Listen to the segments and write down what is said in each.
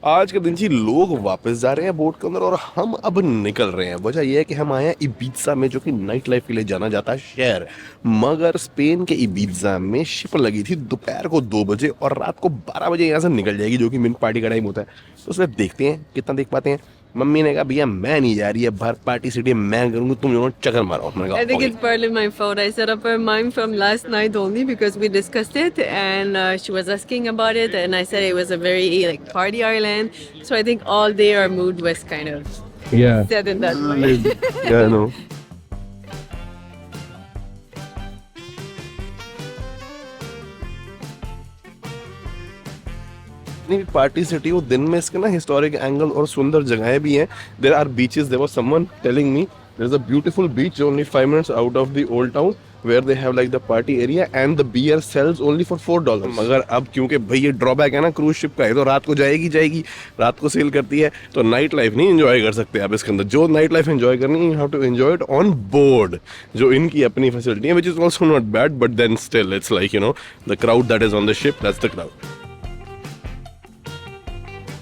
आज के दिन जी लोग वापस जा रहे हैं बोट के अंदर और हम अब निकल रहे हैं। वजह यह है कि हम आए हैं इबीजा में, जो कि नाइट लाइफ के लिए जाना जाता है शहर। मगर स्पेन के इबीजा में शिप लगी थी दोपहर को 2 बजे और रात को 12 बजे यहाँ से निकल जाएगी, जो कि मिन पार्टी का टाइम होता है। तो उसमें देखते हैं कितना देख पाते हैं। मम्मी ने कहा भैया मैं नहीं जा रही है बाहर पार्टी सिटी, मैं करूंगी, तुम दोनों चक्कर मारो। मैंने I think कहा it's partly my fault. I set up her mind from last night only because we discussed it and she was asking about it and I said it was a very like party island. So I think all day our mood was kind of set in that way. yeah, I know. नहीं, party city वो दिन में इसके ना historic angle और सुंदर जगहें भी हैं। There are beaches. There was someone telling me there is a beautiful beach only 5 minutes out of the old town where they have like the party area and the beer sells only for $4। मगर अब क्योंकि भाई ये drawback है ना cruise ship का, है तो रात को जाएगी रात को सेल करती है, तो नाइट लाइफ नहीं एंजॉय कर सकते आप इसके अंदर। जो नाइट लाइफ एंजॉय करनी है you have to enjoy it on board, जो इनकी अपनी फैसिलिटी है, which is also not bad, but then still it's like you know the crowd that is on the ship, that's the crowd.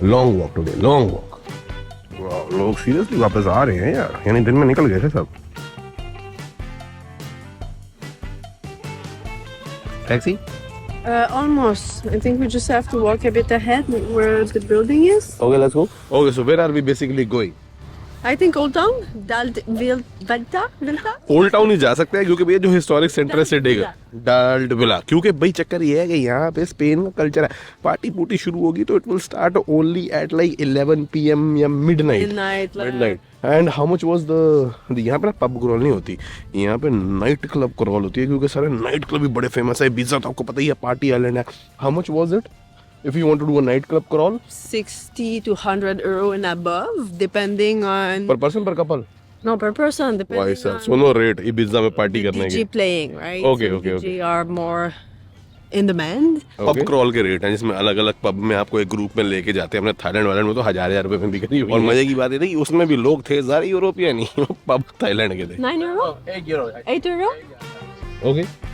Long walk today, long walk. लोग seriously वापस आ रहे हैं यार, यानी दिन में निकल गए थे सब। Taxi? Almost. I think we just have to walk a bit ahead where the building is. Okay, let's go. Okay, so where are we basically going? I think Old Town, Vilta. Old town ही जा सकते हैं क्योंकि भैया जो historic centre है city का डाल्ड villa, क्योंकि भाई चक्कर ये है कि यहाँ पे स्पेन का कल्चर है, पार्टी पूटी शुरू होगी तो it will start only at like 11 PM या midnight. And how much was the यहाँ पे ना पब क्रॉल नहीं होती, यहाँ पे नाइट क्लब क्रॉल होती है, क्योंकि सारे नाइट क्लब भी बड़े फेमस है। इबिजा तो आपको पता ही है पार्टी आइलैंड है। How much was it if you want to do a night club crawl? 60 to 100 euro and above, depending on. Per person, per couple? No, per person, depending Why sir? on So no rate Ibiza में party करने DJ के। playing, right? Okay, so okay, DJ are more in demand. Pub crawl के rate हैं जिसमें अलग अलग pub में आपको एक ग्रुप में लेके जाते हैं। अपने थाईलैंड वालैंड में तो हजार रुपए में बिक रही है। और मजे की बात ये थी कि उसमें भी लोग थे सारे यूरोपियन ही, पब थाईलैंड के थे। 9 euro? 8 euro? Okay.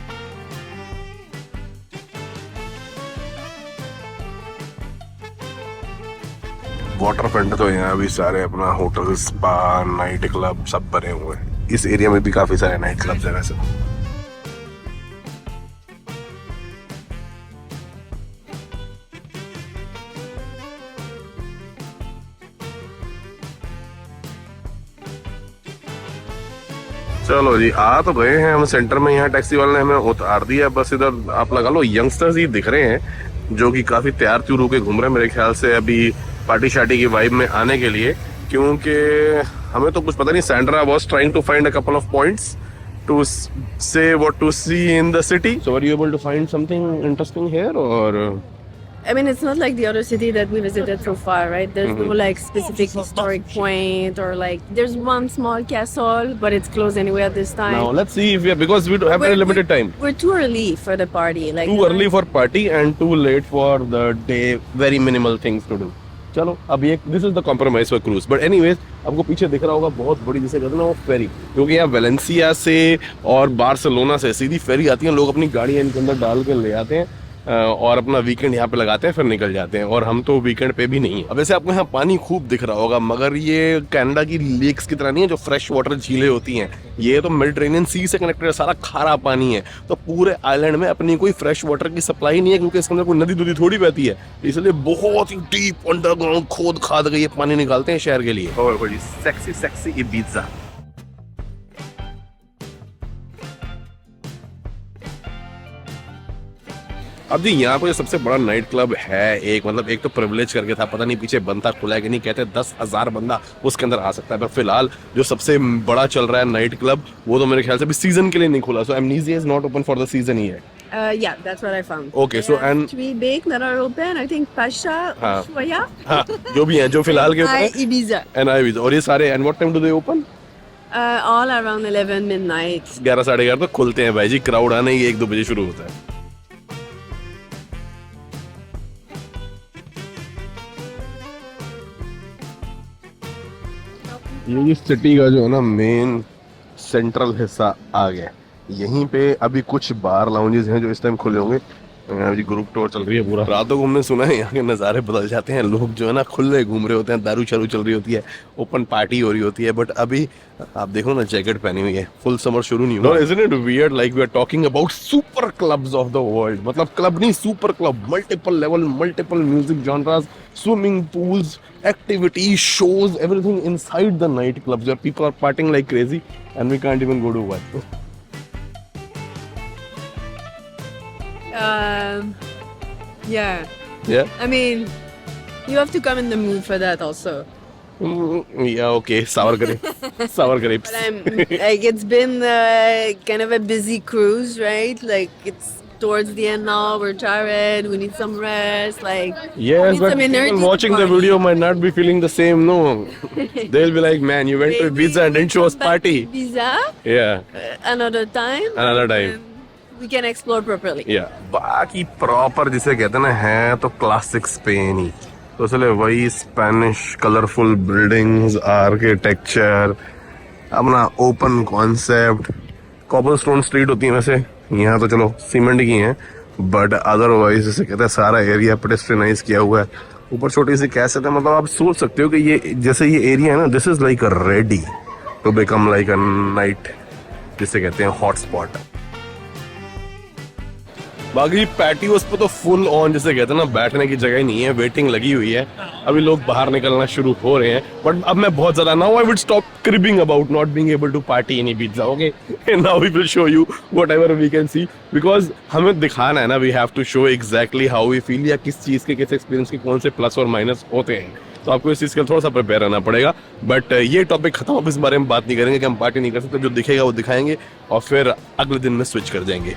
Water front तो यहाँ भी सारे अपना होटल, स्पा, नाइट क्लब सब बने हुए हैं। इस एरिया में भी काफी सारे नाइट क्लब्स हैं वैसे। चलो जी, आ तो गए हैं हम सेंटर में। यहाँ टैक्सी वाले ने हमें उतार दिया, बस इधर आप लगा लो यंगस्टर्स ही दिख रहे हैं जो कि काफी तैयार त्यूर होके घूम रहे हैं मेरे ख्याल से अभी पार्टी शार्टी की वाइब में आने के लिए, क्योंकि हमें तो कुछ पता नहीं। Sandra was trying to find a couple of points to see what to see in the city. So were you able to find something interesting here और I mean, it's not like the other city that we visited so far, right? There's no like specific historic point or like there's one small castle, but it's closed anyway at this time. now let's see if we are, because we have very limited time. We're too early for the party. Like Too early for party and too late for the day. Very minimal things to do. चलो अब ये this is the compromise for cruise. But anyways आपको पीछे दिख रहा होगा बहुत बड़ी जिसे कहते हैं ना वो फेरी, क्योंकि यहाँ वेलेंसिया से और बार्सिलोना से सीधी फेरी आती है। लोग अपनी गाड़ियाँ इनके अंदर डाल के ले आते हैं और अपना वीकेंड यहाँ पे लगाते हैं, फिर निकल जाते हैं। और हम तो वीकेंड पे भी नहीं है। अब वैसे आपको यहाँ पानी खूब दिख रहा होगा, मगर ये कनाडा की लेक्स की तरह नहीं है जो फ्रेश वाटर झीलें होती हैं। ये तो मेडिटेरेनियन सी से कनेक्टेड है, सारा खारा पानी है। तो पूरे आइलैंड में अपनी कोई फ्रेश वाटर की सप्लाई नहीं है, क्योंकि इसके अंदर कोई नदी दुदी थोड़ी बहती है, इसलिए बहुत ही डीप अंडरग्राउंड खोद खाद के ये पानी निकालते हैं शहर के लिए। और सेक्सी सेक्सी इबिजा। अब जी यहाँ पे जो सबसे बड़ा नाइट क्लब है एक, मतलब एक तो प्रिविलेज करके था, पता नहीं पीछे बंद था, खुला है कि नहीं, कहते 10,000 बंदा उसके अंदर आ सकता है। पर फिलहाल जो सबसे बड़ा चल रहा है नाइट क्लब वो तो मेरे ख्याल से अभी सीजन के लिए नहीं खुला। So amnesia is not open for the season ही है। yeah, that's what I found. Okay, so and 3 big that are open. I think Pasha, Ushuaia, हाँ जो भी हैं जो फिलहाल के ऊपर है Ibiza. एंड आई और ये सारे and what time do they open? All around 11 midnight. 11 साढ़े 11 तो खुलते हैं भाई जी। क्राउड आना ही 1-2 बजे शुरू होता है। ये सिटी का जो है ना मेन सेंट्रल हिस्सा आ गया। यहीं पे अभी कुछ बार लाउंजेस हैं जो इस टाइम खुले होंगे। अभी ग्रुप टूर चल रही है पूरा। रातों को हमने सुना है यहाँ के नज़ारे बदल जाते हैं, लोग जो है ना खुले घूम रहे होते हैं, दारू चारू चल रही होती है, ओपन पार्टी हो रही होती है। बट अभी आप देखो ना, जैकेट पहनी हुई है, फुल समर शुरू नहीं हुआ। Isn't it weird like we are talking about super clubs of the world? मतलब क्लब नहीं, super club, multiple level, multiple music genres, swimming pools, activities, shows, everything inside the night clubs where people are partying like crazy and we can't even go to one. Yeah. Yeah. I mean, you have to come in the mood for that also. Yeah, okay. Sour grapes. Sour grapes. But I'm like, it's been kind of a busy cruise, right? Like, it's towards the end now. We're tired. We need some rest. Like, we Yes, need but some energy people to watching the party. video might not be feeling the same. No, they'll be like, "Man, you went to Maybe Ibiza and didn't show us come back to party." Ibiza Yeah, another time. Another time. and We can explore properly. yeah. बाकी proper जिसे कहते हैं ना, है तो classic Spain ही। तो इसलिए वही स्पेनिश कलरफुल बिल्डिंग्स, आर्किटेक्चर, अपना ओपन कॉन्सेप्ट, कॉबलस्टोन स्ट्रीट होती है वैसे यहाँ तो, चलो सीमेंट की हैं, बट अदरवाइज जैसे कहते हैं सारा एरिया पेडेस्ट्रियनाइज किया हुआ है। ऊपर छोटी सी कैसेट है, मतलब आप सोच सकते हो कि ये जैसे ये एरिया है ना, this is like a ready to become like a night, जिसे कहते हैं हॉट स्पॉट। बाकी पैटियोस पे तो फुल ऑन, जैसे कहते हैं ना, बैठने की जगह ही नहीं है, वेटिंग लगी हुई है। अभी लोग बाहर निकलना शुरू हो रहे हैं, बट अब मैं बहुत ज्यादा, now I would stop cribbing about not being able to party in Ibiza, okay? Now we will show you whatever we can see, because हमें दिखाना है ना, we have to show exactly how we feel, या किस चीज के, किस experience के कौन से प्लस और माइनस होते हैं। तो आपको इस चीज के लिए थोड़ा सा प्रिपेयर रहना पड़ेगा। बट ये टॉपिक खत्म, अब इस बारे में बात नहीं करेंगे कि हम पार्टी नहीं कर सकते, जो दिखेगा वो दिखाएंगे और फिर अगले दिन में स्विच कर जाएंगे।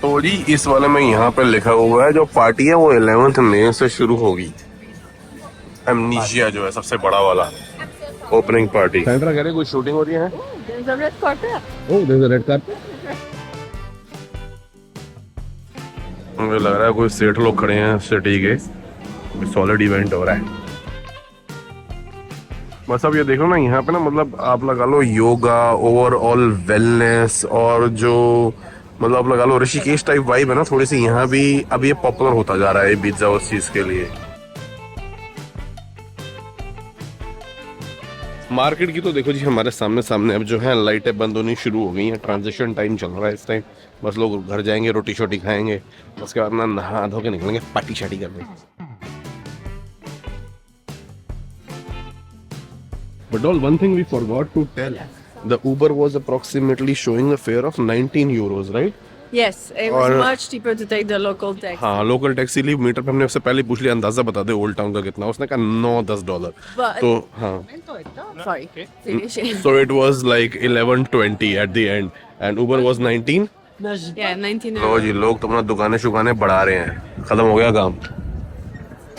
तो जी इस वाले में यहाँ पे लिखा हुआ है, जो पार्टी है वो 11 मई से शुरू होगी। एमनीशिया जो है सबसे बड़ा वाला ओपनिंग पार्टी। सेंट्रा कह रहे कोई शूटिंग हो रही है? There's a red carpet. Oh, there is a red carpet. मुझे लग रहा है कोई सेठ लोग खड़े हैं सिटी के, सॉलिड इवेंट हो रहा है। बस अब ये देखो ना, यहाँ पे ना, मतलब आप लगा लो योगा, ओवरऑल वेलनेस, और जो मतलब आप लगा लो ऋषिकेश टाइप वाइब है ना थोड़ी सी, यहाँ भी अब ये पॉपुलर होता जा रहा है पिज्जा उस चीज के लिए। मार्केट की तो देखो जी हमारे सामने सामने अब जो है लाइटें बंद होनी शुरू हो गई हैं, ट्रांजिशन टाइम चल रहा है इस टाइम। बस लोग घर जाएंगे, रोटी शोटी खाएंगे, उसके बाद ना नहा धो के निकलेंगे पार्टी शार्टी करने। But all one thing we forgot to tell, the Uber was approximately showing a fare of 19 euros, right? Yes, it was और- much cheaper to take the local taxi. हाँ, लोकल टैक्सी ली metre पे हमने उससे पहले पूछ लिया, अंदाजा बता दे ओल्ड टाउन का कितना, उसने कहा $9-10। But- तो हाँ, Sorry, finishing. so it was like 11.20 at the end and Uber was 19। Yeah, 19 लो जी, लोग तो अपना दुकानें शुकानें बढ़ा रहे हैं, खत्म हो गया काम।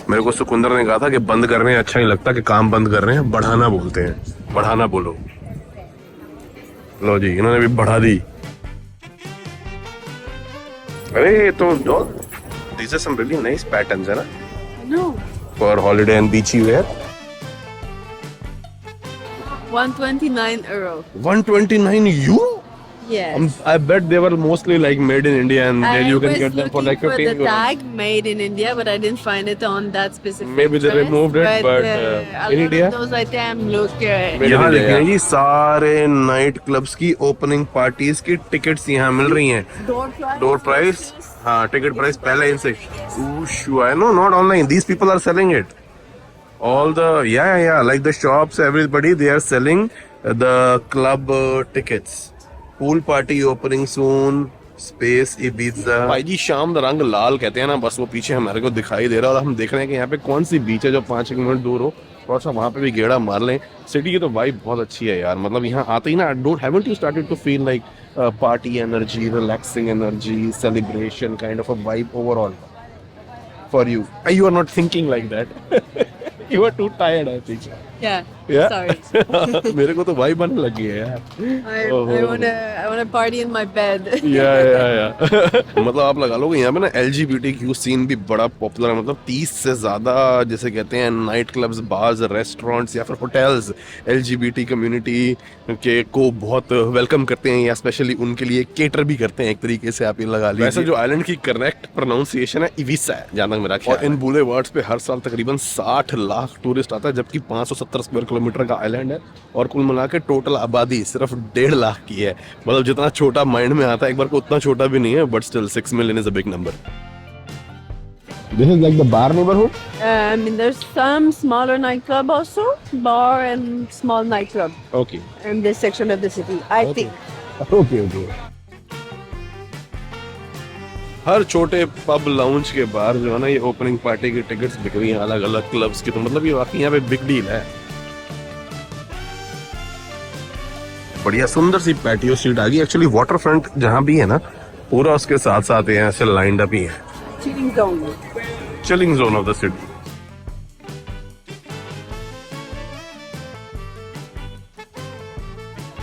मेरे को सुकुंदर ने कहा था कि बंद कर रहे हैं अच्छा नहीं लगता, कि काम बंद कर रहे हैं, बढ़ाना बोलते हैं, बढ़ाना बोलो। लो जी, इन्होंने भी बढ़ा दी। अरे तो these are some really nice patterns है ना, No, for holiday and beachy wear। 129 euro. 129 euro? Yes. I bet they were mostly like made in India, and then you can was get them for like looking 15 the euro. tag made in India, but I didn't find it on that specific. Maybe they dress, removed it, but, a in lot India? of those items look. यहाँ India, लिखे हैं yeah. जी सारे night clubs की opening parties की tickets यहाँ मिल रही हैं। Door price, हाँ, टिकट प्राइस पहले इनसे। I know, not online. These people are selling it. All the yeah, like the shops, everybody they are selling the club tickets. Pool party opening soon. Space Ibiza. भाई जी शाम the रंग लाल कहते हैं ना, बस वो पीछे हमारे को दिखाई दे रहा है और हम देख रहे हैं कि यहाँ पे कौन सी बीच है जो 5 मिनट दूर हो, थोड़ा सा वहाँ पे भी गेड़ा मार लें। सिटी की तो वाइब बहुत अच्छी है यार, मतलब यहाँ आते ही ना, haven't you started to feel like party energy, relaxing energy, celebration kind of a vibe overall for you? You are not thinking like that. You are too tired, I think. Yeah. Yeah. Sorry. मेरे को तो भाई बनने लगी है यार। I wanna party in my bed. या मतलब आप लगा लो कि यहाँ पे ना LGBTQ सीन भी बड़ा पॉपुलर है। मतलब 30 से ज़्यादा जैसे कहते हैं नाइट क्लब्स, बार्स, रेस्टोरेंट्स या फिर होटल्स LGBT कम्युनिटी के को बहुत वेलकम करते हैं या स्पेशली उनके लिए केटर भी करते हैं एक तरीके से, आप ये लगा लीजिए। वैसे जो आइलैंड की करेक्ट प्रोनाउंसिएशन है इविसा है जहाँ तक मेरा ख्याल है। और इन बूलेवार्ड्स पे हर साल तकरीबन 60 लाख टूरिस्ट आता है, जबकि 570 स्क्वायर किलोमीटर का आइलैंड है और कुल मिला के टोटल आबादी सिर्फ 1.5 लाख की है। मतलब जितना छोटा माइंड में आता है एक बार को उतना छोटा भी नहीं है, but still 6 million is a big number. This is like the bar neighborhood? There's some smaller nightclub also, bar and small nightclub Okay. in this section of the city, I think. Okay. हर छोटे pub lounge के बाहर जो है ना ये opening party की tickets बिक रही हैं अलग अलग क्लब्स की, तो मतलब ये वाकई यहाँ पे बिग डील है। बढ़िया सुंदर सी पैटियो सीट आ गई। एक्चुअली वाटर फ्रंट जहाँ भी है ना पूरा उसके साथ साथ यहाँ ऐसे लाइंड अप ही है। Chilling zone. Chilling zone of the city.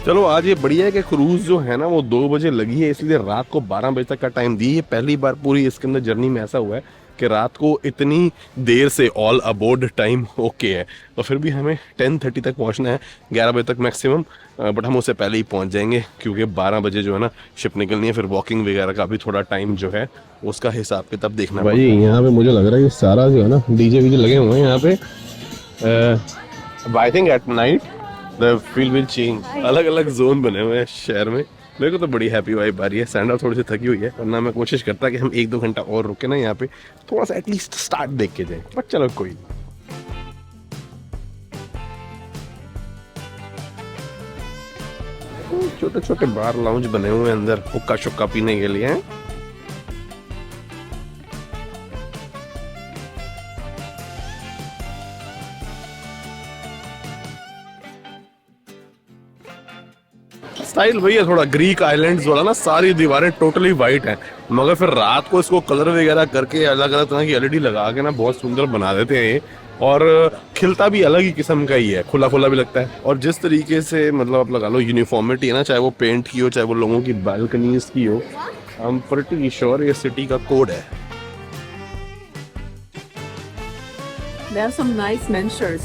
चलो आज ये बढ़िया है कि क्रूज जो है ना वो 2 बजे लगी है, इसलिए रात को 12 बजे तक का टाइम दी है। पहली बार पूरी इसके अंदर जर्नी में ऐसा हुआ है कि रात को इतनी देर से ऑल अबोर्ड टाइम ओके है, तो फिर भी हमें 10:30 तक पहुंचना है, 11 बजे तक मैक्सिमम, बट हम उससे पहले ही पहुंच जाएंगे क्योंकि 12 बजे जो है ना शिप निकलनी है। फिर वॉकिंग वगैरह का भी थोड़ा टाइम जो है उसका हिसाब किताब देखना भाई। यहाँ पे मुझे लग रहा है कि सारा जो है ना डीजे वीजे लगे हुए हैं यहाँ पे। I think at night the feel will change. अलग अलग जोन बने हुए हैं शहर में। मेरे को तो बड़ी हैप्पी वाइब आ रही है। सैंडा थोड़ी सी थकी हुई है, वरना मैं कोशिश करता कि हम 1-2 घंटा और रुके ना यहाँ पे, थोड़ा सा एटलीस्ट स्टार्ट देख के जाए, बट चलो कोई। छोटे छोटे बार लाउंज बने हुए हैं अंदर हुक्का शुक्का पीने के लिए। स्टाइल वही है थोड़ा ग्रीक आइलैंड्स वाला ना, सारी दीवारें टोटली वाइट हैं, मगर फिर रात को इसको कलर वगैरह करके अलग अलग तरह की LED लगा के ना बहुत सुंदर बना देते हैं ये, और खिलता भी अलग ही किस्म का ही है, खुला खुला भी लगता है। और जिस तरीके से मतलब आप लगा लो यूनिफॉर्मिटी है ना, चाहे वो पेंट की हो चाहे वो लोगों की बालकनीज की हो, आई एम प्रीटी श्योर ये सिटी का कोड है। There are some nice men's shirts.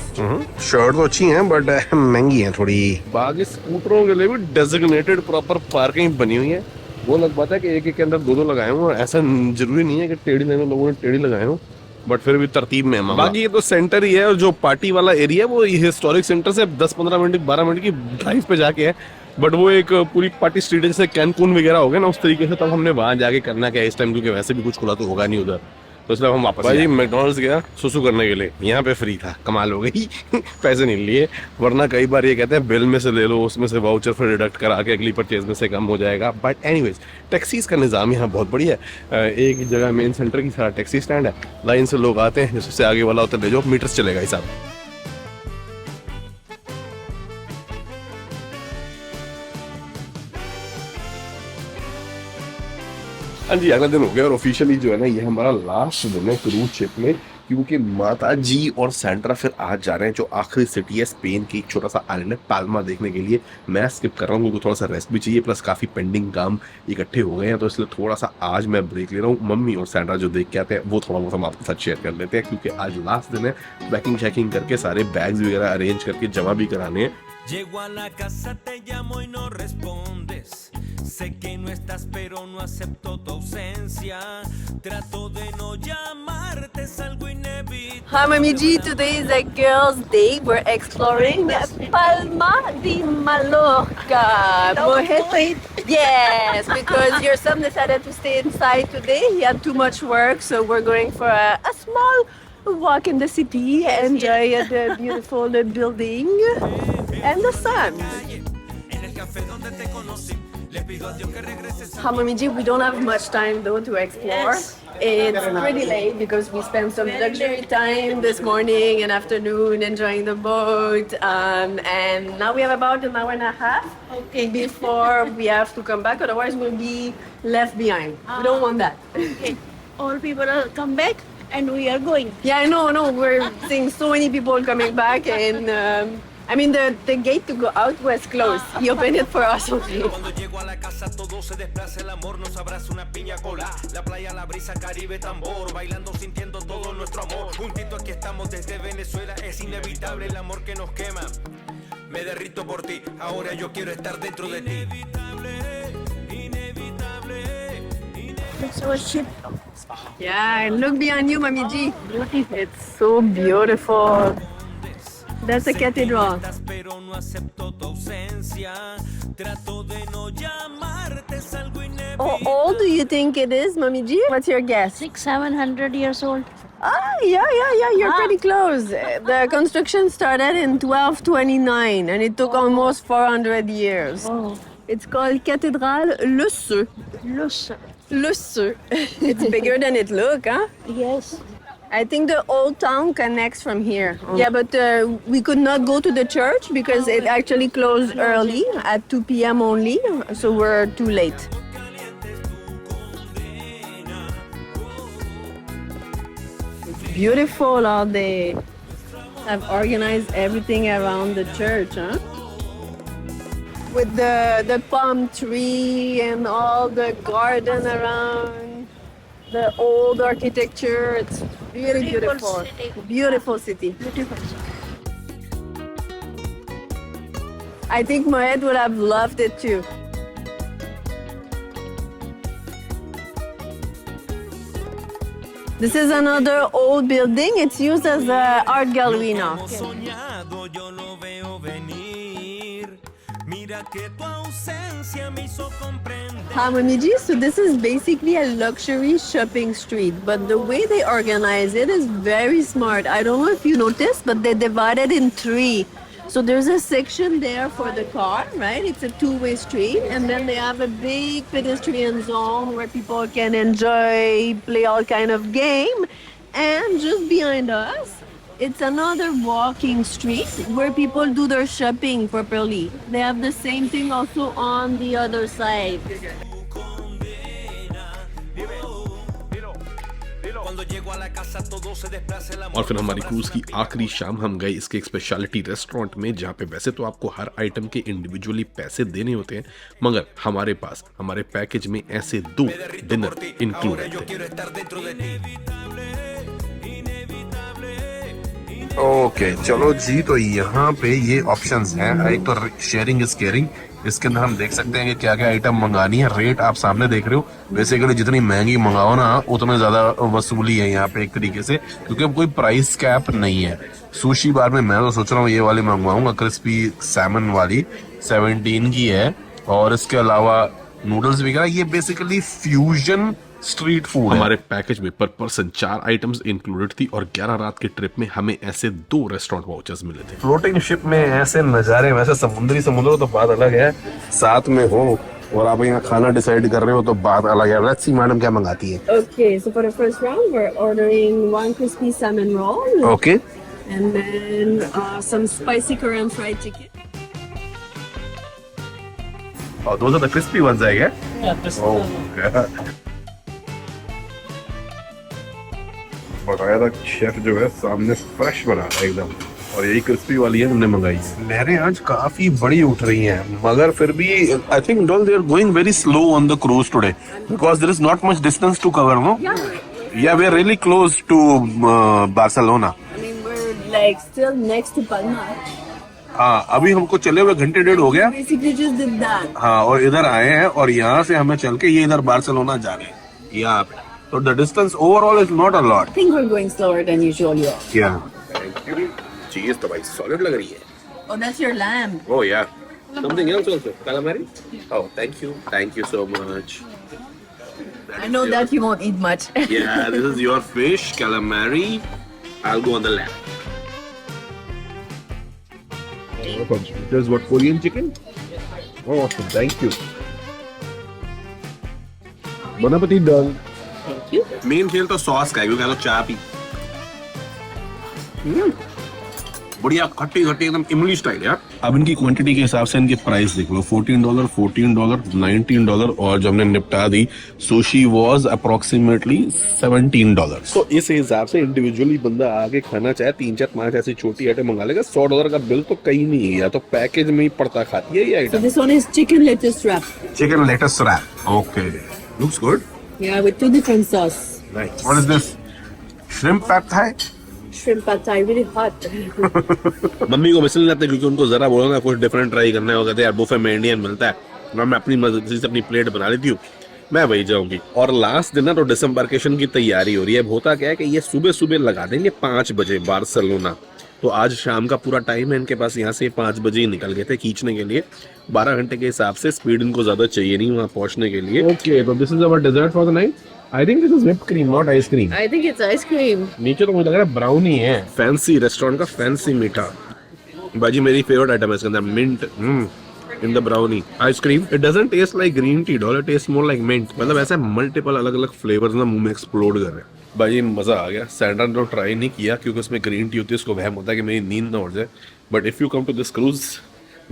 Shirt तो अच्छी हैं बट महंगी हैं थोड़ी। बाकी स्कूटरों के लिए भी डेजिग्नेटेड प्रॉपर पार्किंग बनी हुई है। वो लग पाता है कि एक एक के अंदर 2-2 लगाए हों, और ऐसा जरूरी नहीं है कि टेढ़ी लाइन में लोगों ने टेढ़ी लगाए हों, बट फिर भी तरतीब में है। बाकी ये तो सेंटर ही है, और जो पार्टी वाला एरिया है वो हिस्टोरिक सेंटर से 10-15 मिनट 12 मिनट की ड्राइव पे जाके है, बट वो एक पूरी पार्टी स्ट्रीट जैसे कैनकून वगैरह हो गया ना उस तरीके से, तब हमने वहां जाके करना क्या इस टाइम, क्योंकि वैसे भी कुछ खुला तो होगा नहीं उधर, तो इसलिए हम वापस भाई मैकडॉनल्ड्स गया सुसु करने के लिए, यहाँ पे फ्री था, कमाल हो गई। पैसे नहीं लिए, वरना कई बार ये कहते हैं बिल में से ले लो, उसमें से वाउचर फिर डिडक्ट करा के अगली परचेज में से कम हो जाएगा। बट एनीवेज टैक्सीज का निज़ाम यहाँ बहुत बढ़िया है। एक जगह मेन सेंटर की सारा टैक्सी स्टैंड है, लाइन से लोग आते हैं, जिससे आगे वाला होता है ले जाओ, मीटर्स चलेगा हिसाब। हाँ जी, अगला दिन हो गया और ऑफिशियली जो है ना ये हमारा लास्ट दिन है क्रूज शिप में, क्योंकि माता जी और सैंड्रा फिर आज जा रहे हैं जो आखिरी सिटी है स्पेन की, एक छोटा सा आइलैंड है पाल्मा देखने के लिए। मैं स्किप कर रहा हूँ क्योंकि थोड़ा सा रेस्ट भी चाहिए, प्लस काफ़ी पेंडिंग काम इकट्ठे हो गए हैं, तो इसलिए थोड़ा सा आज मैं ब्रेक ले रहा हूँ। मम्मी और सैंड्रा जो देख के आते हैं वो थोड़ा बहुत हम आपके साथ शेयर कर लेते हैं, क्योंकि आज लास्ट दिन है। पैकिंग शैकिंग करके सारे बैग्स वगैरह अरेंज करके जमा भी कराने हैं। Llego a la casa, te llamo y no respondes. Sé que no estás, pero no acepto tu ausencia. Trato de no llamarte, es algo inevitable. Hi, Mami G. Today is a girls' day. We're exploring Palma de Mallorca. Yes, because your son decided to stay inside today. He had too much work, so we're going for a small walk in the city, enjoy the beautiful building and the sun. Hamamiji, we don't have much time though to explore. It's pretty late because we spent some luxury time this morning and afternoon enjoying the boat, and now we have about an hour and a half before we have to come back, otherwise we'll be left behind. We don't want that. Okay. All people are come back and we are going. Yeah, I know, we're seeing so many people coming back, and I mean, the gate to go out was closed. He opened it for us only. Cuando llego a la casa todo se desplaza, el amor nos abraza una piña cola. La playa, la brisa, Caribe, tambor, bailando, sintiendo todo nuestro amor. Juntito aquí estamos desde Venezuela, es inevitable el amor que nos quema. Me derrito por ti, ahora yo quiero estar dentro de ti. So a ship. Yeah, and look behind you, Mami G. It's so beautiful. That's the cathedral. Pero no acepto tu ausencia. Trato de no llamarte, es algo inevitable. How old do you think it is, Mami G? What's your guess? 600-700 years old. Ah, yeah. You're pretty close. The construction started in 1229 and it took almost 400 years. Oh, It's called Cathédrale Le Seu. Luce. Le Seu. It's bigger than it looks, huh? Yes. I think the old town connects from here. Yeah, but we could not go to the church because it actually closed early at 2 p.m. only, so we're too late. It's beautiful how they have organized everything around the church, huh? With the palm tree and all the garden around, the old architecture, it's really beautiful. Beautiful city. Beautiful. I think Moed would have loved it too. This is another old building. It's used as an art gallery now. Soñado, yo lo veo venir. Mira que tu ausencia me hizo comprender. Hamamiji, so this is basically a luxury shopping street, but the way they organize it is very smart. I don't know if you noticed, but they divide it in three. So there's a section there for the car, right? It's a two-way street, and then they have a big pedestrian zone where people can enjoy, play all kind of game. And just behind us, it's another walking street where people do their shopping properly. They have the same thing also on the other side. Cuando llego a la casa todo se desplaza, el amor और फिर हमारी cruise की आखिरी शाम हम गए इसके एक स्पेशलिटी रेस्टोरेंट में, जहाँ पे वैसे तो आपको हर आइटम के इंडिविजुअली पैसे देने होते हैं, मगर हमारे पास हमारे पैकेज में ऐसे 2 डिनर इंक्लूडेड yo थे। quiero estar dentro de ti. Okay चलो जी, तो यहाँ पे ये ऑप्शंस हैं। एक तो शेयरिंग इज केयरिंग, इसके अंदर हम देख सकते हैं कि क्या क्या आइटम मंगानी है। रेट आप सामने देख रहे हो। बेसिकली जितनी महंगी मंगाओ ना उतना ज्यादा वसूली है यहाँ पे एक तरीके से, क्योंकि अब कोई प्राइस कैप नहीं है। सुशी बार में मैं तो सोच रहा हूँ ये वाली मंगवाऊंगा, क्रिस्पी सैमन वाली 17 की है, और इसके अलावा नूडल्स वगैरह। ये बेसिकली फ्यूजन स्ट्रीट फूड है। हमारे पैकेज में पर पर्सन 4 आइटम्स इंक्लूडेड थी, और 11 रात के ट्रिप में हमें ऐसे 2 रेस्टोरेंट वाउचर्स मिले थे। फ्लोटिंग शिप में ऐसे नजारे, वैसे समुद्र तो बात अलग है, साथ में हो और आप यहाँ खाना डिसाइड कर रहे हो तो बात अलग है। लेट्स सी मैडम क्या मंगाती है। Okay, so for the first round, we're ordering 1 crispy salmon roll okay and then some spicy Korean fried chicken. और those are the crispy ones, I guess. Yeah, this बताया था chef जो है सामने fresh बना रहा है एकदम, और यही क्रिस्पी वाली है हमने मंगाई। लहरें आज काफी बड़ी उठ रही हैं, मगर फिर भी आई थिंक डॉल they are going very slow on the cruise today because there is not much distance to cover, no? Yeah we are really close to Barcelona. I mean, we're like still next to Palma. हाँ, अभी हमको चले हुए घंटे डेढ़ हो गया। Basically just did that. हाँ, और इधर आए हैं और यहाँ से हमें चल के ये इधर बार्सिलोना जा रहे हैं यहाँ पे। तो the distance overall is not a lot. I think we're going slower than usual, yeah. क्या चीज तो भाई सॉलिड लग रही है। Oh, that's your lamb. Oh yeah. Something else also. Calamari? Oh, thank you. Thank you so much. I know that you won't eat much. Yeah, this is your fish, calamari. I'll go on the lamb. There's what, Korean chicken? Awesome, thank you. Bon appetit, done. Main खेल तो sauce का है, क्योंकि तो चाय P. बढ़िया खट्टी खट्टी एकदम इमली स्टाइल यार। अब इनकी क्वांटिटी के हिसाब से इनके प्राइस देख लो, $14, $14, $19, और जो हमने निपटा दी सुशी वाज अप्रोक्सीमेटली $17। तो इस हिसाब से इंडिविजुअली बंदा आके खाना चाहे 3 4 5 ऐसी छोटी आइटम मंगा लेगा, $100 का बिल तो कहीं नहीं है, या तो पैकेज में ही पड़ता खाती है ये So item. this one is chicken lettuce wrap. Chicken lettuce wrap, okay, looks good, Yeah, with 2 different sauce. Nice. What is this? Shrimp pad Thai. Shrimp pad thai, really hot. Mummy को मिसल जाते क्योंकि उनको जरा बोला ना कुछ different try करना है, वो कहते हैं यार बुफे में इंडियन मिलता है, और मैं अपनी मर्जी से अपनी प्लेट बना लेती हूँ, मैं वही जाऊंगी। और लास्ट दिन ना तो डिसम्बार्केशन की तैयारी हो रही है। होता क्या है कि ये सुबह सुबह लगा देंगे 5 बजे बार्सिलोना, तो आज शाम का पूरा टाइम है इनके पास, यहाँ से 5 बजे ही निकल गए थे खींचने के लिए। 12 घंटे के हिसाब से स्पीड इनको ज्यादा चाहिए नहीं वहाँ पहुँचने के लिए। ओके, तो this is our dessert for the night. I think this is whipped cream, not ice cream. I think it's ice cream. नीचे तो मुझे लग रहा है ब्राउनी है। फैंसी रेस्टोरेंट का फैंसी मीठा। बाजी मेरी फेवरेट आइटम है इसके अंदर, mint in the brownie ice cream. It doesn't taste like green tea doll, it taste more like mint. मतलब ऐसे मल्टीपल अलग अलग फ्लेवर्स ना मुंह में एक्सप्लोड कर रहे हैं। भाई मजा आ गया। सैंड्रा ने तो ट्राई नहीं किया क्योंकि उसमें ग्रीन टी होती है, उसको वहम होता है कि मेरी नींद ना उड़ जाए। But if you come to this cruise,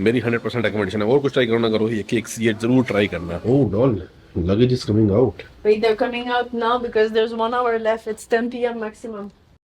मेरी 100% रिकमेंडेशन है। और कुछ ट्राई करो ना करो, ये केक्स ये जरूर ट्राई करना। ओह doll, luggage is coming out. Wait, they're coming out now because there's 1 hour left. It's 10 p.m. maximum.